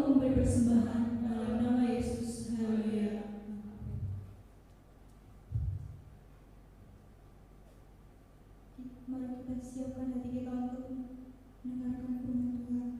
memberi persembahan dalam nama Yesus. Haleluya. Mari kita siapkan hati kita untuk mendengarkan firman Tuhan.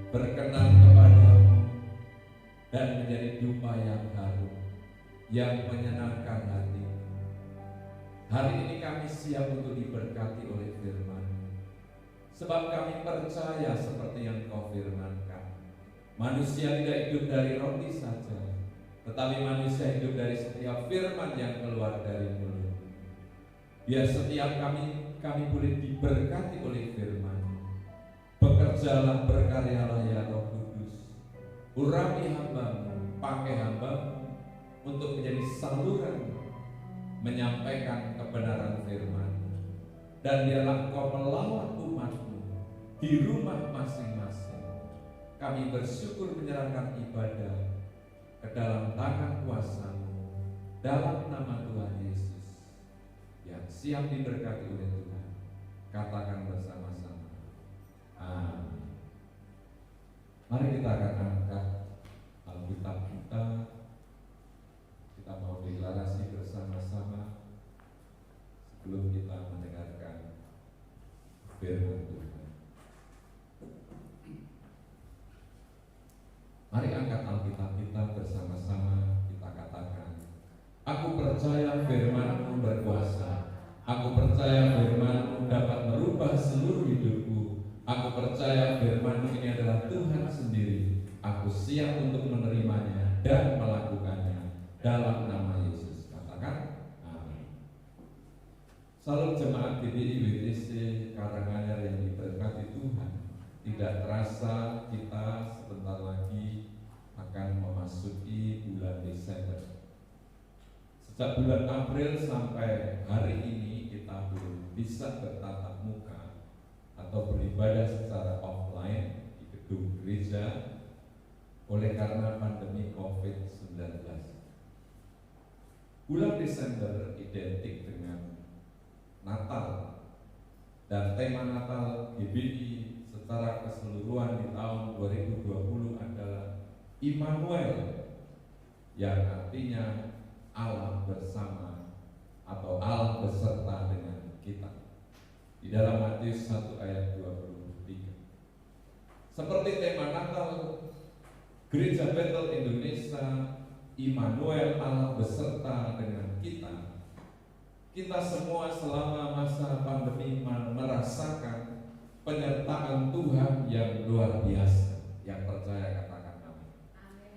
berkenan kepadamu dan menjadi dupa yang harum yang menyenangkan hati. Hari ini kami siap untuk diberkati oleh firman, sebab kami percaya seperti yang Kau firmankan, manusia tidak hidup dari roti saja, tetapi manusia hidup dari setiap firman yang keluar dari mulut. Biar setiap kami boleh diberkati oleh firman. Bekerjalah, berkaryalah ya Roh Kudus, urapi hamba-Mu, pakai hamba-Mu untuk menjadi saluran menyampaikan kebenaran firman. Dan biarlah Kau melawat umat-Mu di rumah masing-masing. Kami bersyukur menyerahkan ibadah ke dalam tangan kuasa-Mu, dalam nama Tuhan Yesus yang siap diberkati oleh Tuhan. Katakan bersama-sama, amin. Mari kita akan angkat Alkitab kita. Kita mau deklarasi bersama-sama sebelum kita mendengarkan firman Tuhan. Mari angkat Alkitab kita bersama-sama, kita katakan, aku percaya firman-Mu berkuasa. Aku percaya firman-Mu dapat merubah seluruh hidupku. Aku percaya firman-Mu ini adalah Tuhan sendiri. Aku siap untuk menerimanya dan melakukannya dalam nama Yesus. Katakan amin. Salam jemaat GBI WTC Karanganyar yang diberkati Tuhan. Tidak terasa kita sebentar lagi akan memasuki bulan Desember. Sejak bulan April sampai hari ini kita belum bisa bertatap muka atau beribadah secara offline di gedung gereja oleh karena pandemi COVID-19. Bulan Desember identik dengan Natal, dan tema Natal GBI secara keseluruhan di tahun 2020 adalah Immanuel, yang artinya Allah bersama atau Allah beserta dengan kita. Di dalam Matius 1 ayat 23. Seperti tema Natal Gereja Betel Indonesia, Immanuel, Allah beserta dengan kita. Kita semua selama masa pandemi merasakan penyertaan Tuhan yang luar biasa. Yang percaya katakan amin.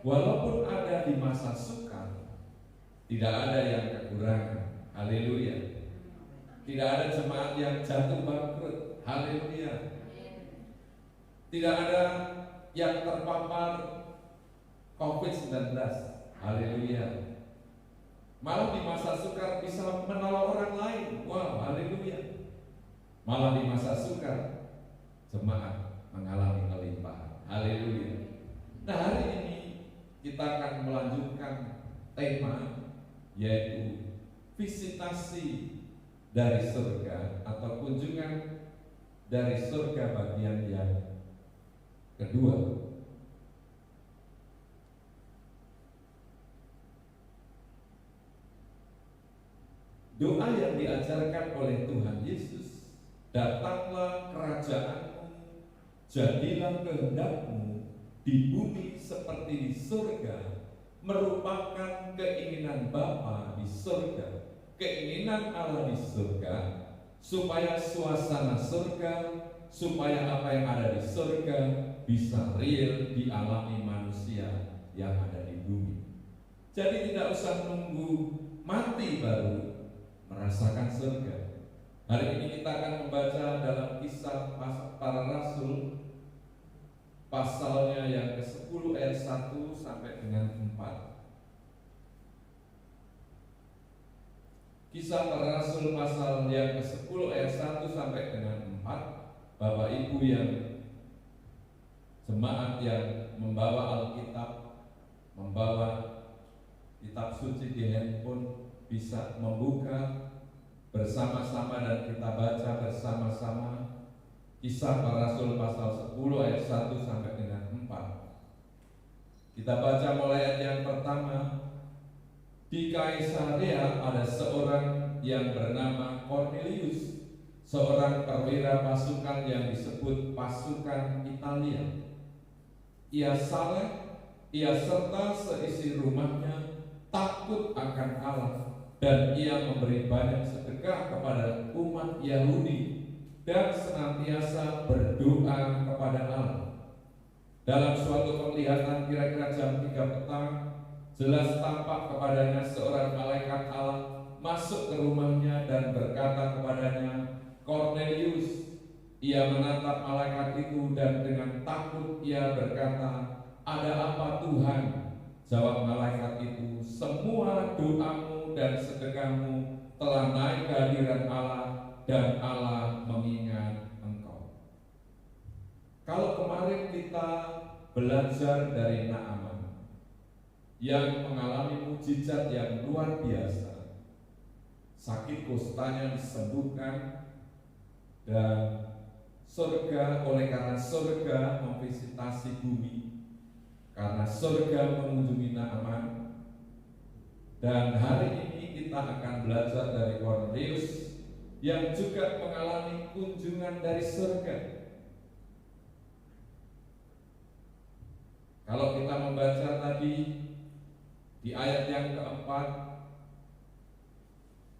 Walaupun ada di masa sukar, tidak ada yang kekurangan. Haleluya. Tidak ada jemaat yang jatuh bangkrut. Haleluya. Tidak ada yang terpapar COVID-19. Haleluya. Malah di masa sukar bisa menolong orang lain. Wow, haleluya. Malah di masa sukar jemaat mengalami kelimpahan. Haleluya. Nah, hari ini kita akan melanjutkan tema, yaitu visitasi dari surga atau kunjungan dari surga bagian yang kedua. Doa yang diajarkan oleh Tuhan Yesus, datanglah kerajaan-Mu, jadilah kehendak-Mu di bumi seperti di surga, merupakan keinginan Bapa di surga, keinginan Allah di surga, supaya suasana surga, supaya apa yang ada di surga bisa real dialami manusia yang ada di bumi. Jadi tidak usah nunggu mati baru merasakan surga. Hari ini kita akan membaca dalam Kisah Para Rasul pasalnya yang ke-10 ayat 1 sampai dengan 4. Kisah Para Rasul pasal yang ke-10 ayat 1 sampai dengan 4. Bapak Ibu yang jemaat yang membawa Alkitab, membawa kitab suci di handphone, bisa membuka bersama-sama dan kita baca bersama-sama Kisah Para Rasul pasal 10 ayat 1 sampai dengan 4. Kita baca mulai ayat yang pertama. Di Kaisarea ada seorang yang bernama Cornelius, seorang perwira pasukan yang disebut pasukan Italia. ia saleh, ia serta seisi rumahnya takut akan Allah, dan ia memberi banyak sedekah kepada umat Yahudi dan senantiasa berdoa kepada Allah. Dalam suatu penglihatan kira-kira jam 3 petang, jelas tampak kepadanya seorang malaikat Allah masuk ke rumahnya dan berkata kepadanya, "Kornelius." Ia menatap malaikat itu dan dengan takut ia berkata, "Ada apa Tuhan?" Jawab malaikat itu, "Semua doamu dan sedekahmu telah naik ke hadirat Allah, dan Allah mengingat engkau." Kalau kemarin kita belajar dari Naaman yang mengalami mujizat yang luar biasa, sakit kustanya disembuhkan, dan surga, oleh karena surga memvisitasi bumi, karena surga mengunjungi Naaman. Dan hari ini kita akan belajar dari Kornelius yang juga mengalami kunjungan dari surga. Kalau kita membaca tadi di ayat yang keempat,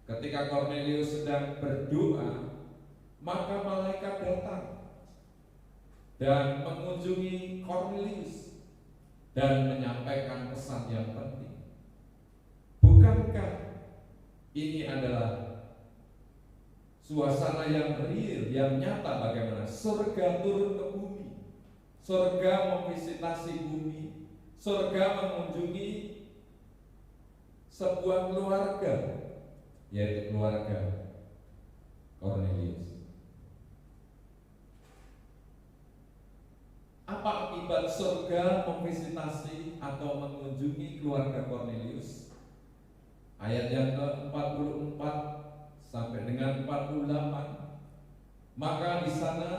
ketika Kornelius sedang berdoa, maka malaikat datang dan mengunjungi Kornelius dan menyampaikan pesan yang penting. Bukankah ini adalah suasana yang real, yang nyata, bagaimana surga turun ke bumi, surga memvisitasi bumi, surga mengunjungi sebuah keluarga, yaitu keluarga Kornelius. Apa akibat surga memvisitasi atau mengunjungi keluarga Kornelius? Ayat yang ke-44 sampai dengan 48. Maka di sana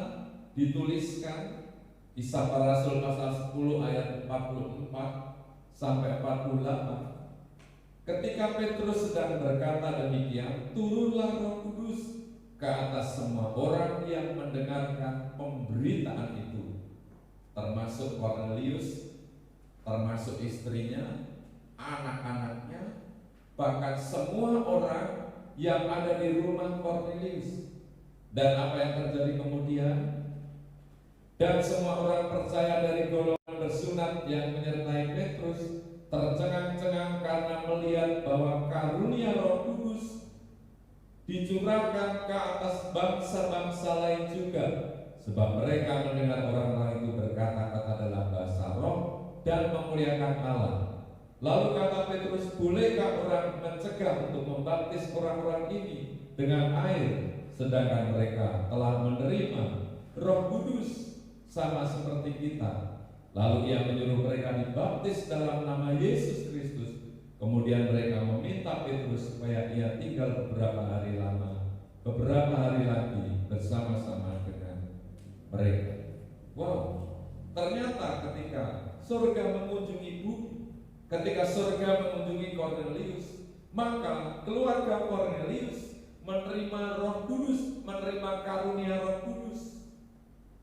dituliskan, Kisah Para Rasul pasal 10 ayat 44 sampai 48. Ketika Petrus sedang berkata demikian, turunlah Roh Kudus ke atas semua orang yang mendengarkan pemberitaan itu, termasuk Kornelius, termasuk istrinya, anak-anaknya, bahkan semua orang yang ada di rumah Kornelius. Dan apa yang terjadi kemudian? Dan semua orang percaya dari golongan bersunat yang menyertai Petrus tercengang-cengang karena melihat bahwa karunia Roh Kudus dicurahkan ke atas bangsa-bangsa lain juga, sebab mereka mendengar orang-orang itu berkata-kata dalam bahasa roh dan memuliakan Allah. Lalu kata Petrus, "Bolehkah orang mencegah untuk membaptis orang-orang ini dengan air, sedangkan mereka telah menerima Roh Kudus sama seperti kita?" Lalu ia menyuruh mereka dibaptis dalam nama Yesus Kristus. Kemudian mereka meminta Petrus supaya ia tinggal beberapa hari lagi bersama-sama dengan mereka. Wow, ternyata ketika surga mengunjungi bumi, ketika surga mengunjungi Kornelius, maka keluarga Kornelius menerima Roh Kudus, menerima karunia Roh Kudus.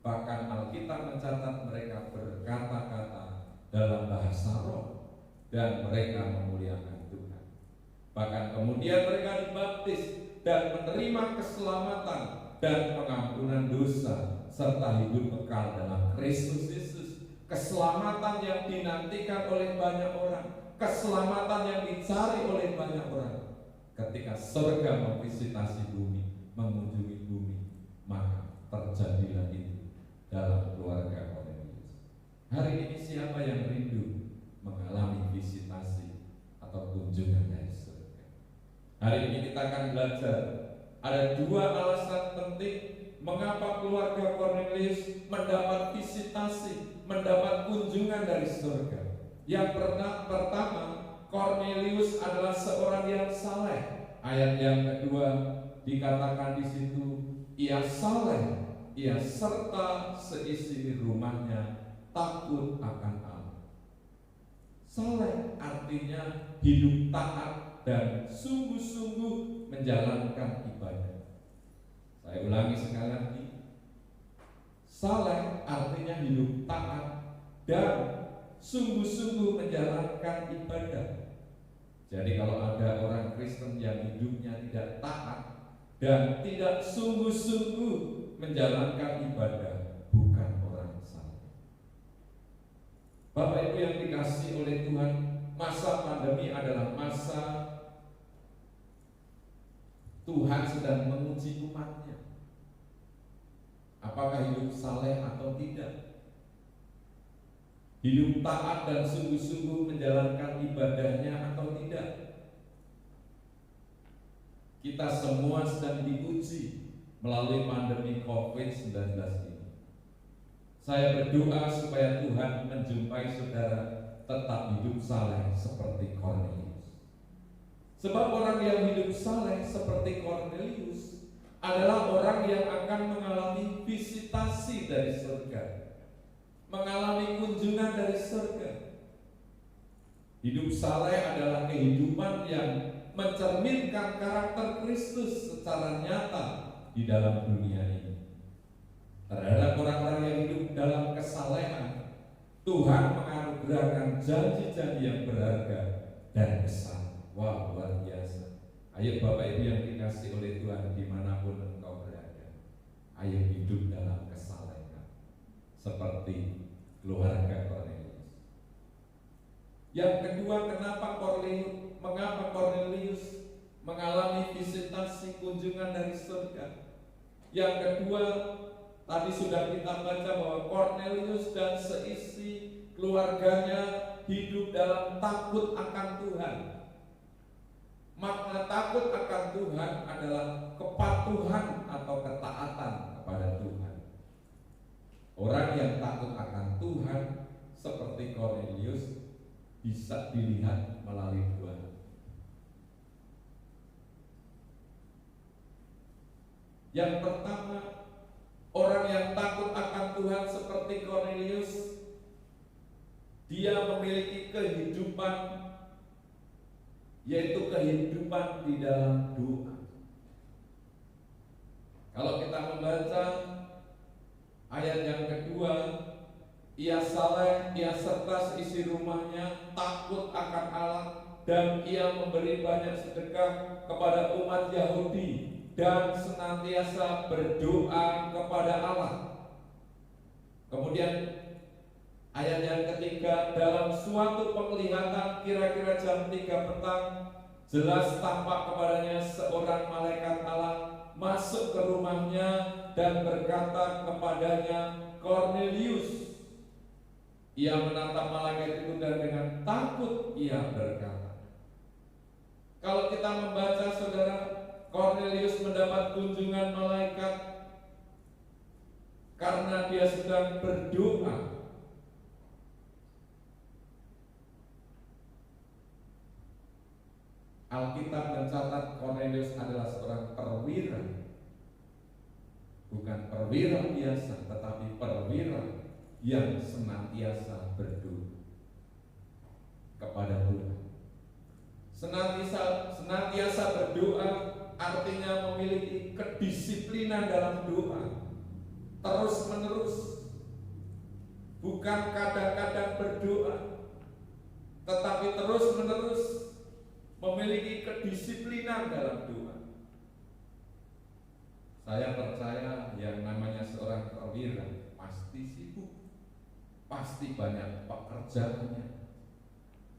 Bahkan Alkitab mencatat mereka berkata-kata dalam bahasa roh dan mereka memuliakan Tuhan. Bahkan kemudian mereka dibaptis dan menerima keselamatan dan pengampunan dosa serta hidup kekal dalam Kristus Yesus. Keselamatan yang dinantikan oleh banyak orang, keselamatan yang dicari oleh banyak orang. Ketika surga memvisitasi bumi, mengunjungi bumi, maka terjadilah itu dalam keluarga Kornelius. Hari ini siapa yang rindu mengalami visitasi atau kunjungan dari surga? Hari ini kita akan belajar ada dua alasan penting mengapa keluarga Kornelius mendapat visitasi, mendapat kunjungan dari surga. Yang pertama, Kornelius adalah seorang yang saleh. Ayat yang kedua dikatakan di situ, ia saleh, ia serta seisi rumahnya takut akan Allah. Saleh artinya hidup taat dan sungguh-sungguh menjalankan ibadah. Saya ulangi sekali lagi, saleh artinya hidup taat dan sungguh-sungguh menjalankan ibadah. Jadi kalau ada orang Kristen yang hidupnya tidak taat dan tidak sungguh-sungguh menjalankan ibadah, bukan orang saleh. Bapak Ibu yang dikasihi oleh Tuhan, masa pandemi adalah masa Tuhan sedang menguji umatnya. Apakah hidup saleh atau tidak? Hidup taat dan sungguh-sungguh menjalankan ibadahnya atau tidak? Kita semua sedang diuji melalui pandemi COVID-19 ini. Saya berdoa supaya Tuhan menjumpai saudara tetap hidup saleh seperti Kornelius. Sebab orang yang hidup saleh seperti Kornelius adalah orang yang akan mengalami visitasi dari surga, mengalami kunjungan dari surga. Hidup saleh adalah kehidupan yang mencerminkan karakter Kristus secara nyata di dalam dunia ini. Terhadap orang-orang yang hidup dalam kesalehan, Tuhan menganugerahkan janji-janji yang berharga dan besar. Wah, luar biasa. Ayo Bapak Ibu yang dikasihi oleh Tuhan dimanapun engkau berada, ayo hidup dalam kesalehan seperti keluarga Kornelius. Yang kedua, mengapa Kornelius mengalami visitasi kunjungan dari surga? Yang kedua, tadi sudah kita baca bahwa Kornelius dan seisi keluarganya hidup dalam takut akan Tuhan. Makna takut akan Tuhan adalah kepatuhan atau ketaatan kepada Tuhan. Orang yang takut akan Tuhan seperti Kornelius bisa dilihat melalui dua hal. Yang pertama, orang yang takut akan Tuhan seperti Kornelius, dia memiliki kehidupan, yaitu kehidupan di dalam doa. Kalau kita membaca ayat yang kedua, ia saleh, ia cerdas isi rumahnya, takut akan Allah, dan ia memberi banyak sedekah kepada umat Yahudi dan senantiasa berdoa kepada Allah. Kemudian ayat yang ketiga, dalam suatu penglihatan kira-kira jam 3 petang, jelas tampak kepadanya seorang malaikat Allah masuk ke rumahnya dan berkata kepadanya, Kornelius. Ia menatap malaikat itu dan dengan takut ia berkata. Kalau kita membaca saudara, Kornelius mendapat kunjungan malaikat karena dia sedang berdoa. Alkitab mencatat Kornelius adalah seorang perwira, bukan perwira biasa, tetapi perwira yang senantiasa berdoa kepada Tuhan. Senantiasa berdoa artinya memiliki kedisiplinan dalam doa, terus menerus, bukan kadang-kadang berdoa, tetapi terus menerus memiliki kedisiplinan dalam doa. Saya percaya yang namanya seorang perwira pasti sibuk, pasti banyak pekerjaannya.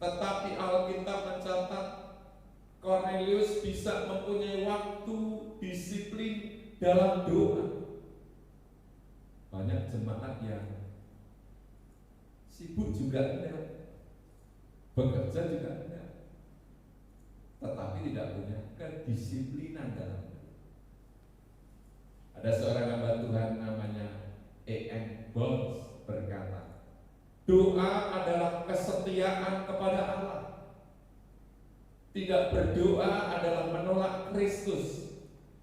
Tetapi Alkitab mencatat Kornelius bisa mempunyai waktu disiplin dalam doa. Banyak jemaat yang sibuk juga ada, bekerja juga ada, tetapi tidak punya kedisiplinan dalam doa. Ada seorang hamba Tuhan namanya E.M. Bones berkata, doa adalah kesetiaan kepada Allah. Tidak berdoa adalah menolak Kristus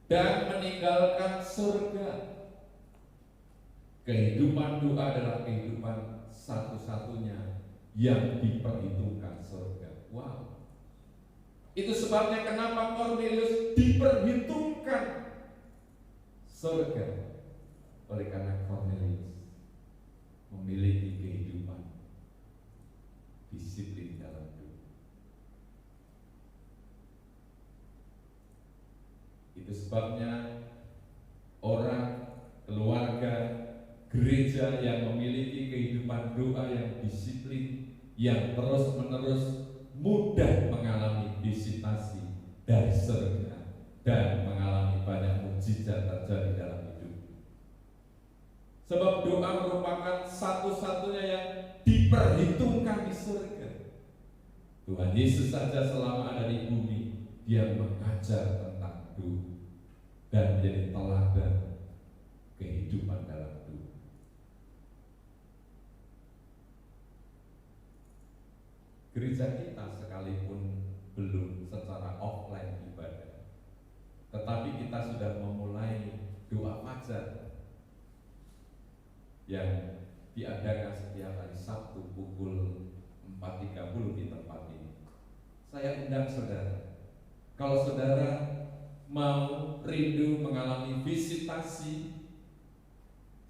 dan meninggalkan surga. Kehidupan doa adalah kehidupan satu-satunya yang diperhitungkan surga. Wow. Itu sebabnya kenapa Kornelius diperhitungkan surga. Oleh karena Kornelius memiliki kehidupan disiplin dalam doa. Itu sebabnya orang, keluarga, gereja yang memiliki kehidupan doa yang disiplin, yang terus-menerus mudah mengalami visitasi dari surga dan mengalami banyak mukjizat terjadi dalam hidup. Sebab doa merupakan satu-satunya yang diperhitungkan di surga. Tuhan Yesus saja selama ada di bumi, Dia mengajar tentang doa dan menjadi teladan kehidupan dalam doa. Gereja kita sekalipun belum secara offline ibadah, tetapi kita sudah memulai doa fajar yang diadakan setiap hari Sabtu pukul 4.30 di tempat ini. Saya undang saudara, kalau saudara mau rindu mengalami visitasi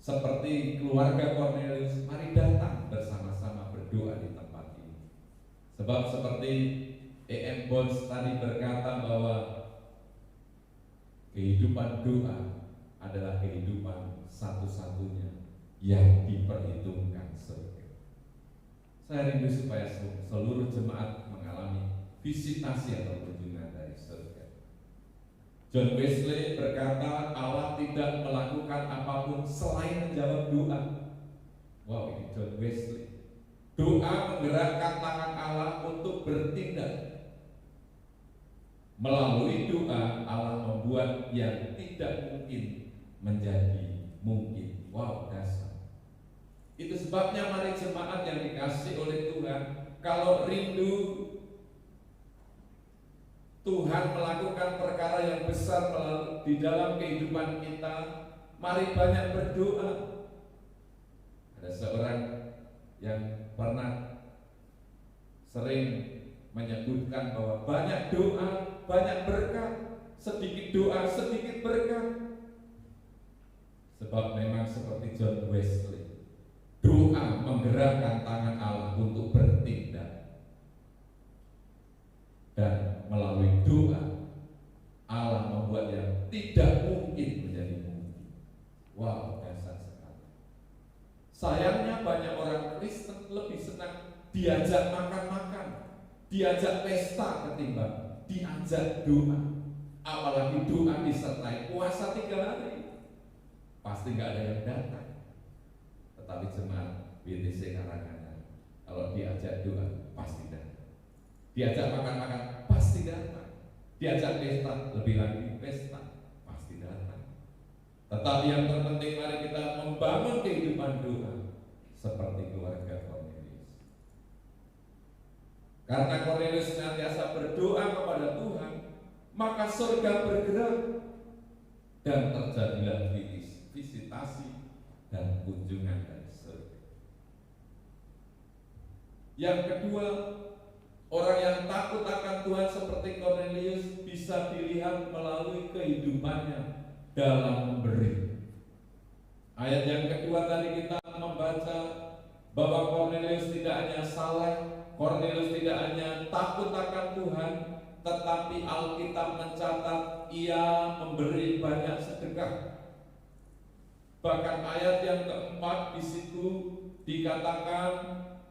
seperti keluarga Cornelius, mari datang bersama-sama berdoa di tempat ini. Sebab seperti E.M. Bones tadi berkata bahwa kehidupan doa adalah kehidupan satu-satunya yang diperhitungkan surga. Saya rindu supaya seluruh jemaat mengalami visitasi atau kunjungan dari surga. John Wesley berkata, Allah tidak melakukan apapun selain menjawab doa. Wow, ini John Wesley. Doa menggerakkan tangan Allah untuk bertindak. Melalui doa, Allah membuat yang tidak mungkin menjadi mungkin. Wow, dasar. Itu sebabnya mari jemaat yang dikasih oleh Tuhan, kalau rindu Tuhan melakukan perkara yang besar di dalam kehidupan kita, mari banyak berdoa. Ada seorang yang pernah sering menyebutkan bahwa banyak doa, banyak berkat, sedikit doa, sedikit berkat. Sebab memang seperti John Wesley, doa menggerakkan tangan Allah untuk bertindak, dan melalui doa Allah membuat yang tidak mungkin menjadi mungkin. Wow, dasar sekali. Sayangnya banyak orang Kristen lebih senang diajak makan-makan, diajak pesta ketimbang diajak doa. Apalagi doa disertai puasa 3 hari, pasti nggak ada yang datang. Tetapi jemaat BTC Karanganyar, kalau diajak doa pasti datang, diajak makan-makan pasti datang, diajak pesta, lebih lagi pesta, pasti datang. Tetapi yang terpenting, mari kita membangun kehidupan doa seperti keluarga Cornelius. Karena Cornelius senantiasa berdoa kepada Tuhan, maka surga bergerak dan terjadilah visitasi dan kunjungan dari surga. Yang kedua, orang yang takut akan Tuhan seperti Cornelius bisa dilihat melalui kehidupannya dalam memberi. Ayat yang kedua tadi kita membaca bahwa Cornelius tidak hanya saleh, Cornelius tidak hanya takut akan Tuhan, tetapi Alkitab mencatat ia memberi banyak sedekah. Bahkan ayat yang keempat di situ dikatakan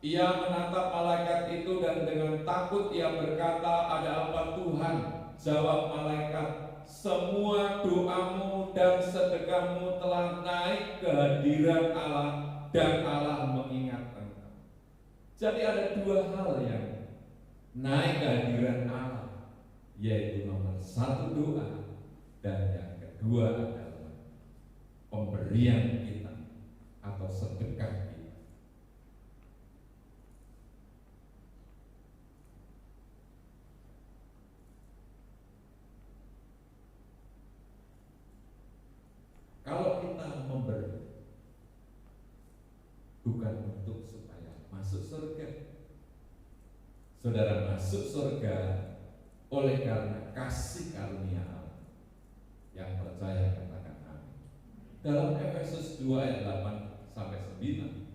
ia menatap malaikat itu dan dengan takut ia berkata, ada apa Tuhan? Jawab malaikat, semua doamu dan sedekahmu telah naik ke hadirat Allah dan Allah mengingat engkau. Jadi ada 2 hal yang naik ke hadirat Allah, yaitu nomor 1 doa, dan yang kedua adalah pemberian kita atau sedekah kita. Kalau kita memberi bukan untuk supaya masuk surga. Saudara masuk surga oleh karena kasih karunia Allah. Yang percaya katakan amin. Dalam Efesus 2 ayat 8 sampai 9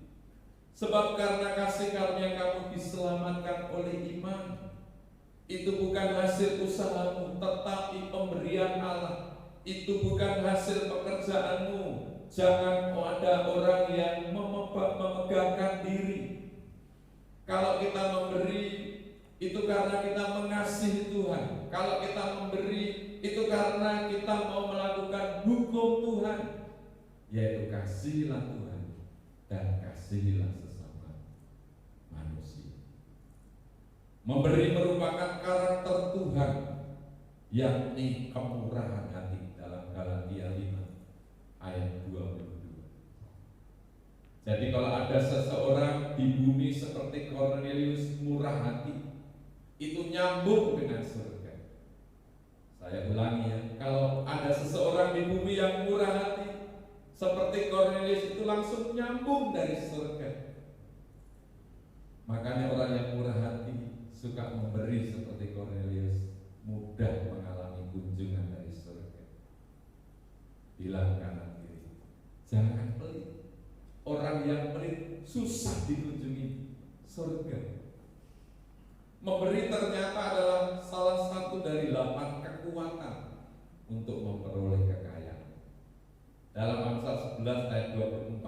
Sebab karena kasih karunia kamu diselamatkan oleh iman. Itu bukan hasil usahamu, tetapi pemberian Allah. Itu bukan hasil pekerjaanmu. Jangan ada orang yang memegahkan diri. Kalau kita memberi, itu karena kita mengasihi Tuhan. Kalau kita memberi, itu karena kita mau melakukan hukum Tuhan, yaitu kasihilah Tuhan dan kasihilah sesama manusia. Memberi merupakan karakter Tuhan, yakni kemurahan hati dalam Galatia 5 ayat 22. Jadi kalau ada seseorang di bumi seperti Cornelius murah hati, itu nyambung dengan surga. Saya ulangi ya, kalau ada seseorang di bumi yang murah hati seperti Cornelius, itu langsung nyambung dari surga. Makanya orang yang murah hati suka memberi seperti Cornelius, mudah mengalami kunjungan dari surga. Bilang kanan kiri, jangan pelit. Orang yang pelit susah dikunjungi surga. Memberi ternyata adalah salah satu dari 8 kekuatan untuk memperoleh kekayaan. Dalam Amsal 11 ayat 24,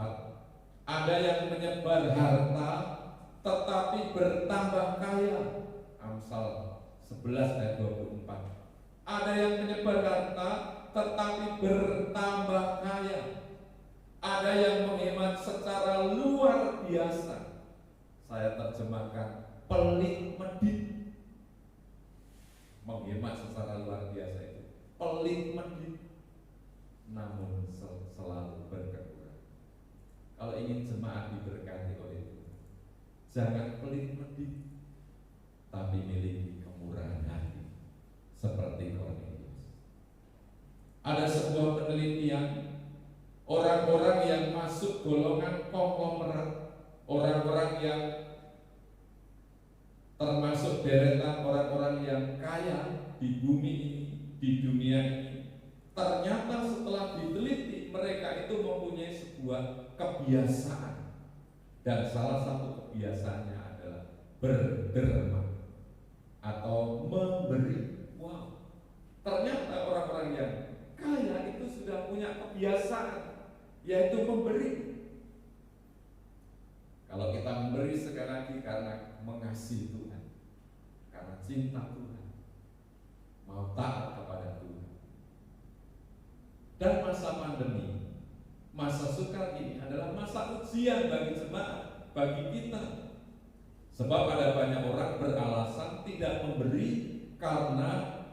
ada yang menyebar harta tetapi bertambah kaya. Amsal 11 ayat 24. Ada yang menyebar harta tetapi bertambah kaya. Ada yang menghemat secara luar biasa. Saya terjemahkan pelit medit. Menghemat secara luar biasa itu pelit medit, namun selalu berkekurangan. Kalau ingin jemaat diberkati oleh Tuhan, jangan pelit medit, tapi miliki kemurahan hati seperti Cornelius. Ada sebuah penelitian, orang-orang yang masuk golongan konglomerat, orang-orang yang termasuk deretan orang-orang yang kaya di bumi ini, di dunia ini, ternyata setelah diteliti mereka itu mempunyai sebuah kebiasaan, dan salah satu kebiasaannya adalah berderma atau memberi. Wow, ternyata orang-orang yang kaya itu sudah punya kebiasaan, yaitu memberi. Kalau kita memberi sekali lagi karena mengasihi Tuhan, karena cinta Tuhan, mau taat kepada Tuhan. Dan masa pandemi, masa sukar ini adalah masa ujian bagi jemaat, bagi kita. Sebab ada banyak orang beralasan tidak memberi karena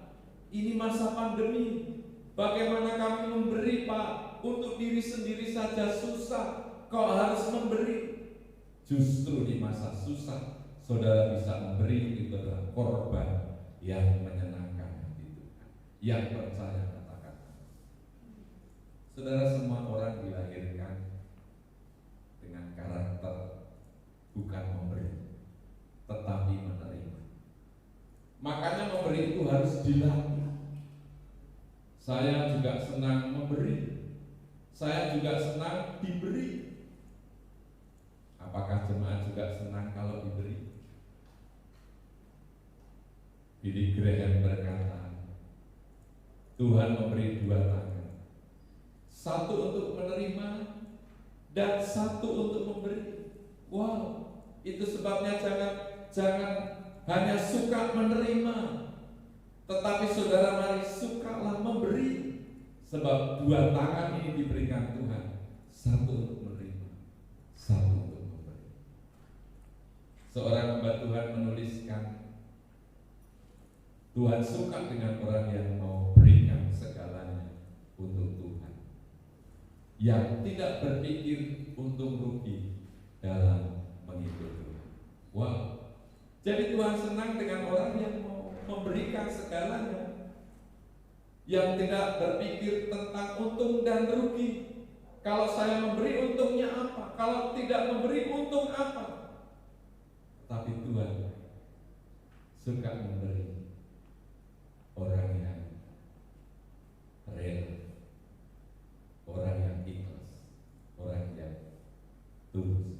ini masa pandemi. Bagaimana kami memberi, Pak? Untuk diri sendiri saja susah, kau harus memberi. Justru di masa susah, saudara bisa memberi, itu adalah korban yang menyenangkan hati Tuhan. Yang percaya katakan. Saudara, semua orang dilahirkan dengan karakter bukan memberi, tetapi menerima. Makanya memberi itu harus dilatih. Saya juga senang memberi. Saya juga senang diberi. Apakah jemaat juga senang kalau diberi? Billy Graham berkata, Tuhan memberi 2 tangan, satu untuk menerima dan satu untuk memberi. Wow, itu sebabnya jangan hanya suka menerima, tetapi saudara mari sukalah memberi. Sebab 2 tangan ini diberikan Tuhan, satu untuk menerima, satu untuk memberi. Seorang hamba Tuhan menuliskan, Tuhan suka dengan orang yang mau berikan segalanya untuk Tuhan, yang tidak berpikir untung rugi dalam mengikut Tuhan. Wow, jadi Tuhan senang dengan orang yang mau memberikan segalanya, yang tidak berpikir tentang untung dan rugi. Kalau saya memberi, untungnya apa? Kalau tidak memberi, untung apa? Tapi Tuhan suka memberi orang yang rela, orang yang ikhlas, orang yang tulus.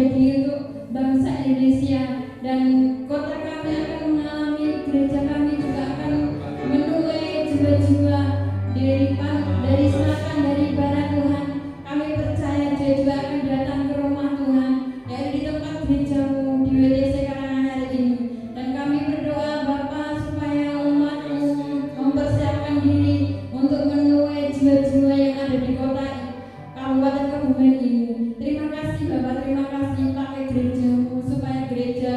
terjadi untuk bangsa Indonesia, dan kota kami akan mengalami, gereja kami juga akan menuai jiwa-jiwa dari selatan, dari barat Tuhan. Kami percaya jiwa-jiwa akan datang ke rumah Tuhan, yaitu di tempat gerejamu di WTC Karanganyar ini. Dan kami berdoa Bapa supaya umat-Mu mempersiapkan diri untuk menuai jiwa-jiwa yang ada di kota Kabupaten Kebumen ini. Terima kasih Bapak, terima kasih pakai gerejamu supaya gereja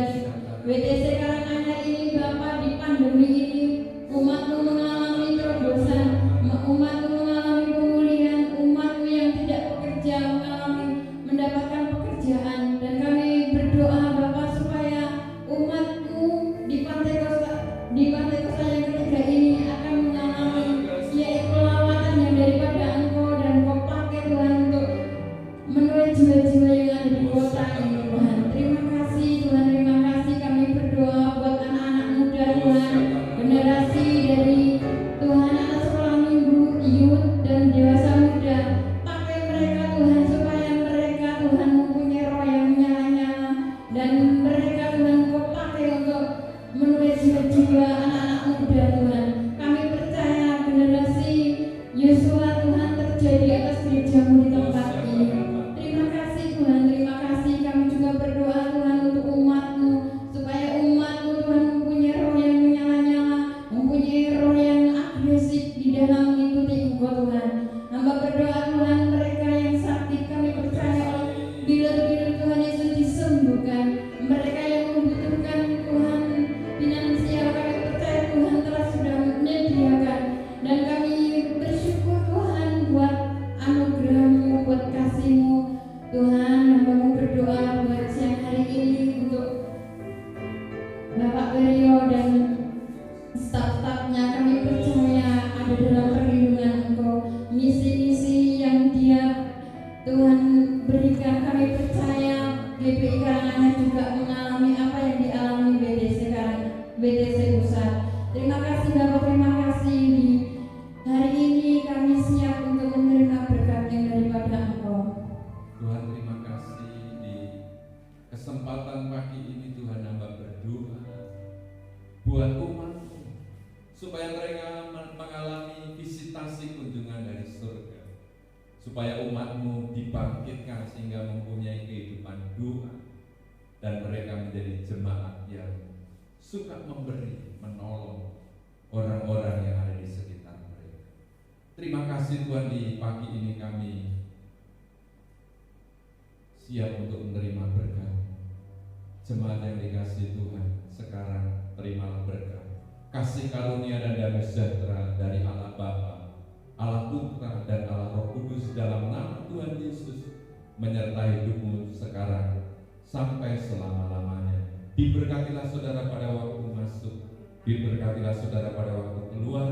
WTC Karanganyar ini Bapak di pandemi ini umat-Mu mengalami terobosan, umat-Mu mengalami pemulihan, umat-Mu yang tidak bekerja mendapatkan pekerjaan. Dan kami berdoa Bapak supaya umat-Mu di Pantai Kosta yang ketiga ini akan mengalami yaitu lawatan yang daripada Engkau, dan Engkau pakai Tuhan untuk menuai jiwa-jiwa yang ada di kota ini Tuhan. Terima kasih Tuhan, terima kasih. Kami berdoa buat anak-anak muda Tuhan, generasi dari Tuhan, anak sekolah minggu, youth dan dewasa muda. Pakai mereka Tuhan supaya mereka Tuhan mempunyai roh yang menyala-nyala, dan mereka Tuhan Kau pakai untuk menuai jiwa-jiwa anak-anak muda Tuhan. Kami percaya generasi Yosua Tuhan terjadi atas gerejamu di tempat ini. Terima kasih Tuhan, terima kasih. Kami juga berdoa Tuhan untuk umat-Mu supaya umat-Mu Tuhan mempunyai roh yang menyala-nyala, mempunyai roh yang agresif di dalam mengikuti Engkau Tuhan. Hamba berdoa Tuhan mereka yang sakit, kami percaya bila Tuhan Yesus disembuhkan. Mereka yang membutuhkan Tuhan finansial, kami percaya Tuhan telah sudah menyediakan. Dan kami bersyukur Tuhan buat anugerah-Mu, buat kasih-Mu Tuhan. Hamba-Mu berdoa buat siang hari ini untuk Bapak Perio dan staf-stafnya. Kami percaya ada dalam perlindungan Engkau. Misi-misi yang dia Tuhan berikan, kami percaya GPI Karanganyar juga mengalami apa yang dialami BTC Pusat. Terima kasih Bapak, terima kasih. Di hari ini kami siap untuk menerima berkat yang daripada Engkau. Tuhan terima kasih. Di kesempatan pagi ini Tuhan hamba berdoa buat umat-Mu supaya mereka mengalami visitasi kunjungan dari surga, supaya umat-Mu dibangkitkan sehingga mempunyai kehidupan doa, dan mereka menjadi jemaat yang suka memberi, menolong orang-orang yang ada di sekitar mereka. Terima kasih Tuhan, di pagi ini kami siap untuk menerima berkat. Jemaat yang dikasihi Tuhan, sekarang terimalah berkat, kasih karunia dan damai sejahtera dari Allah Bapa, Allah Putra dan Allah Roh Kudus dalam nama Tuhan Yesus menyertai hidupmu sekarang sampai selama-lamanya. Diberkatilah saudara pada waktu masuk, diberkatilah saudara pada waktu keluar,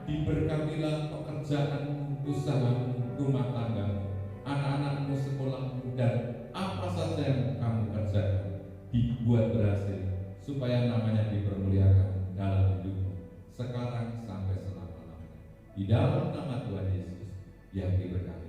diberkatilah pekerjaanmu, usahamu, rumah tanggamu, anak-anakmu, sekolahmu, dan apa saja yang kamu kerjakan dibuat berhasil, supaya namanya dipermuliakan dalam hidupmu sekarang sampai selama-lamanya. Di dalam nama Tuhan Yesus yang diberkati.